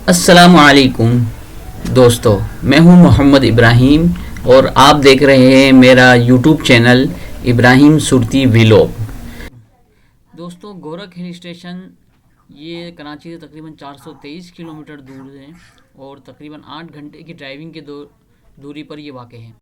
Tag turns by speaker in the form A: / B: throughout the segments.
A: अस्सलामुअलैकुम दोस्तों, मैं हूं मोहम्मद इब्राहिम और आप देख रहे हैं मेरा YouTube channel Ibrahim Surti vlog. दोस्तों, गोरख हिल स्टेशन ये कराची से तकरीबन 423 किलोमीटर दूर है और तकरीबन 8 घंटे की ड्राइविंग के दूरी पर ये वाक़ है।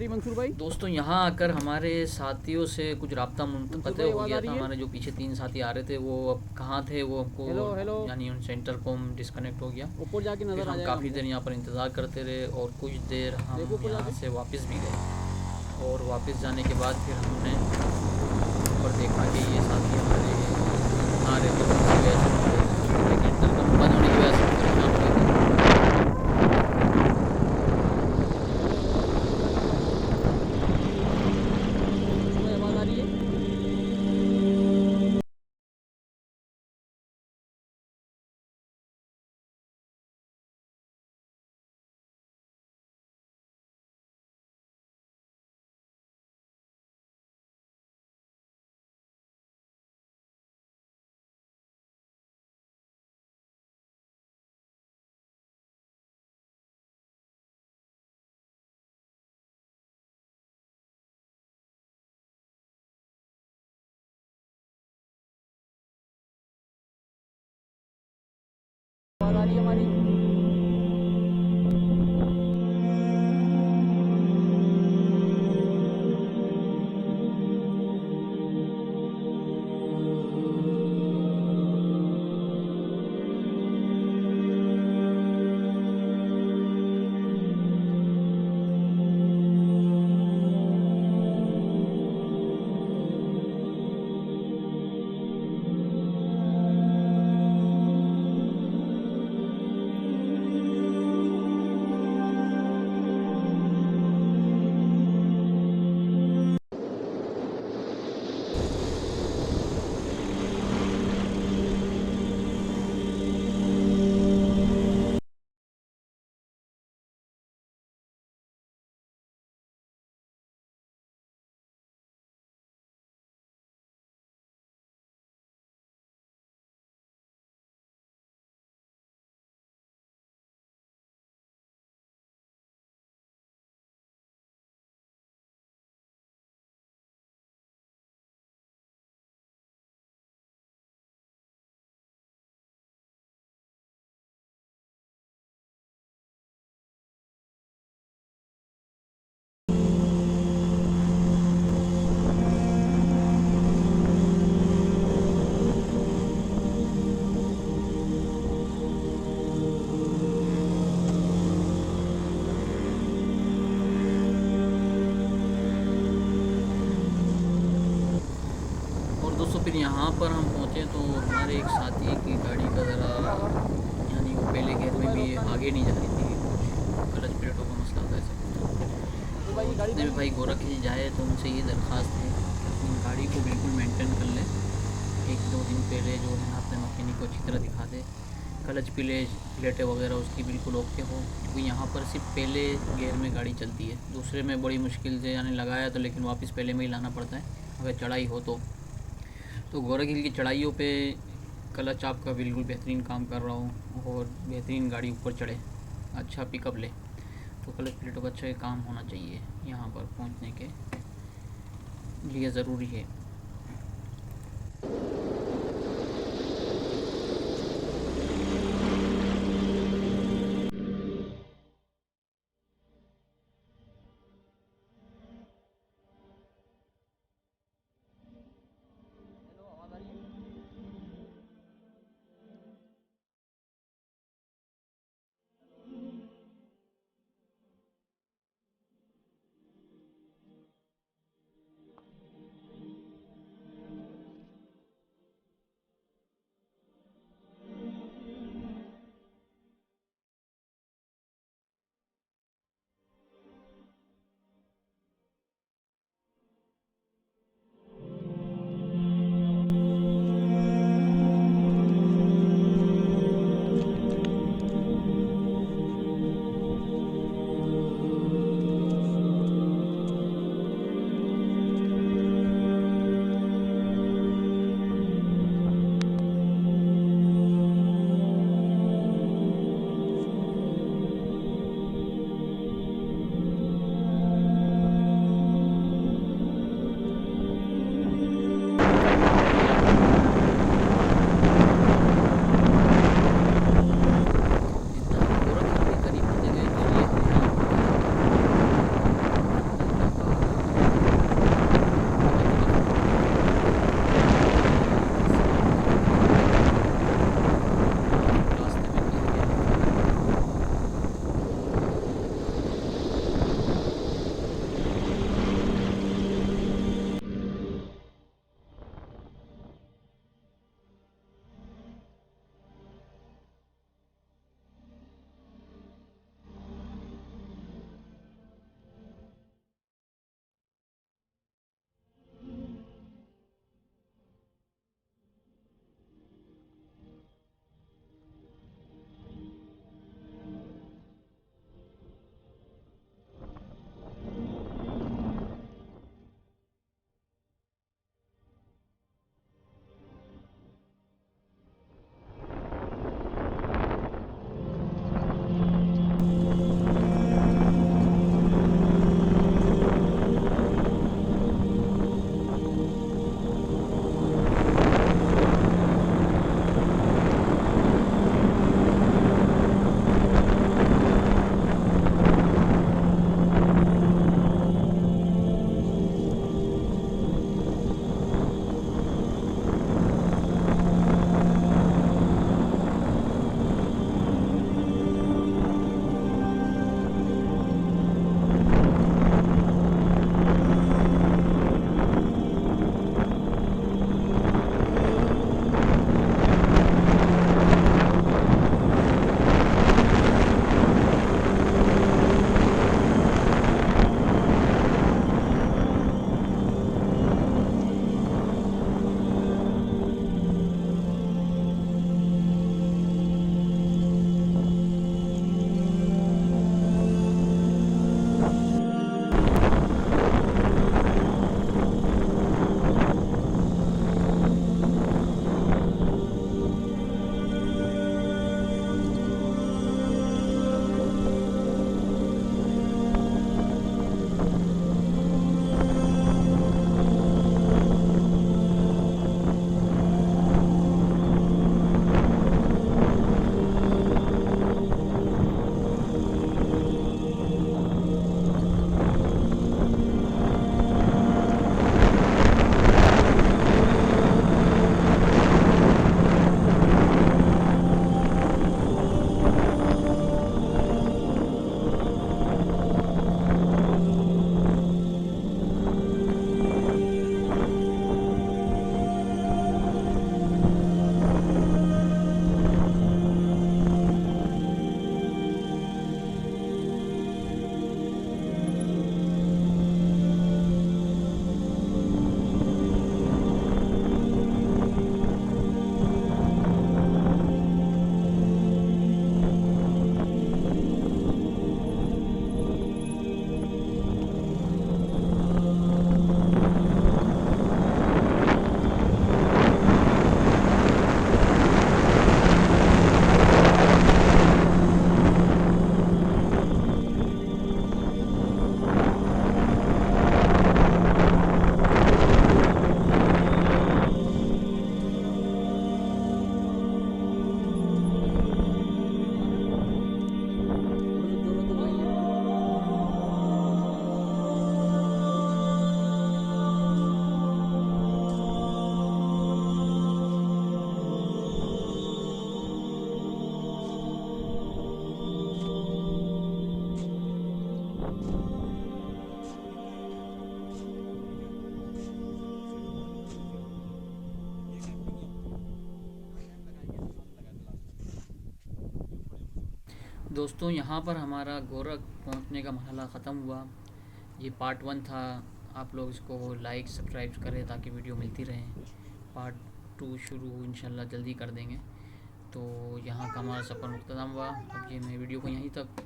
B: रही मंसूर भाई?
A: दोस्तों यहाँ आकर हमारे साथियों से कुछ राब्ता मुनक़ते हो
B: आवाज़
A: गया
B: आ रही
A: था।
B: है?
A: हमारे जो पीछे 3 साथी आ रहे थे वो अब कहाँ थे वो हमको
B: हेलो।
A: यानी उन सेंटर को हम डिस्कनेक्ट हो गया।
B: ऊपर जाके
A: फिर
B: नज़र आ
A: हम
B: जाएगा
A: काफ़ी
B: हमको।
A: देर यहाँ पर इंतज़ार करते रहे और कुछ देर
B: देखो
A: हम
B: ऊपर
A: यहाँ
B: जाके।
A: से वापस भी गए और वापस जाने के बाद फिर हमने ऊपर देखा कि ये साथी हमारे आ रहे थे उनकी वजह से लेकिन इंटरकम बंद होने की वजह से हम परेशान हो गए थे।
B: तुम्हें आवाज़ आ रही है? आवाज़ आ रही है हमारी?
A: और दोस्तों फिर यहाँ पर हम पहुँचे तो हमारे एक साथी की गाड़ी का ज़रा यानी वो पहले गेयर में भी आगे नहीं जा रही थी, कुछ क्लच प्लेटों का मसला था ऐसा कुछ।
B: तो
A: तो
B: भाई ये गाड़ी
A: जितने भी भाई गोरख हिल जाए तो उनसे ये दरख्वास्त है कि अपनी गाड़ी को बिल्कुल मेंटेन कर लें। 1-2 दिन पहले जो है अपने मैकेनिक को अच्छी तरह दिखा दे, क्लच प्लेटें वगैरह उसकी बिल्कुल ओके हो, क्योंकि यहाँ पर सिर्फ पहले गियर में गाड़ी चलती है, दूसरे में बड़ी मुश्किल से यानी लगाया तो लेकिन वापस पहले में ही लाना पड़ता है अगर चढ़ाई हो तो गोरख हिल की चढ़ाइयों पे क्लच आपका बिल्कुल बेहतरीन काम कर रहा हूँ और बेहतरीन गाड़ी ऊपर चढ़े, अच्छा पिकअप ले, तो क्लच प्लेटों का अच्छा काम होना चाहिए यहाँ पर पहुँचने के लिए ज़रूरी है।
B: हेलो, आवाज़ आ रही है?
A: दोस्तों यहाँ पर हमारा गोरख पहुँचने का मरहला ख़त्म हुआ। ये पार्ट 1 था। आप लोग इसको लाइक सब्सक्राइब करें ताकि वीडियो मिलती रहे। पार्ट 2 शुरू इंशाल्लाह जल्दी कर देंगे। तो यहाँ का हमारा सफ़र मुख्ततम हुआ। अब ये मैं वीडियो को यहीं तक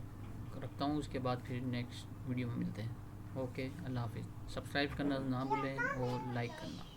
A: रखता हूँ, उसके बाद फिर नेक्स्ट वीडियो में मिलते हैं। ओके, अल्लाह हाफिज़। सब्सक्राइब करना ना भूलें और लाइक करना।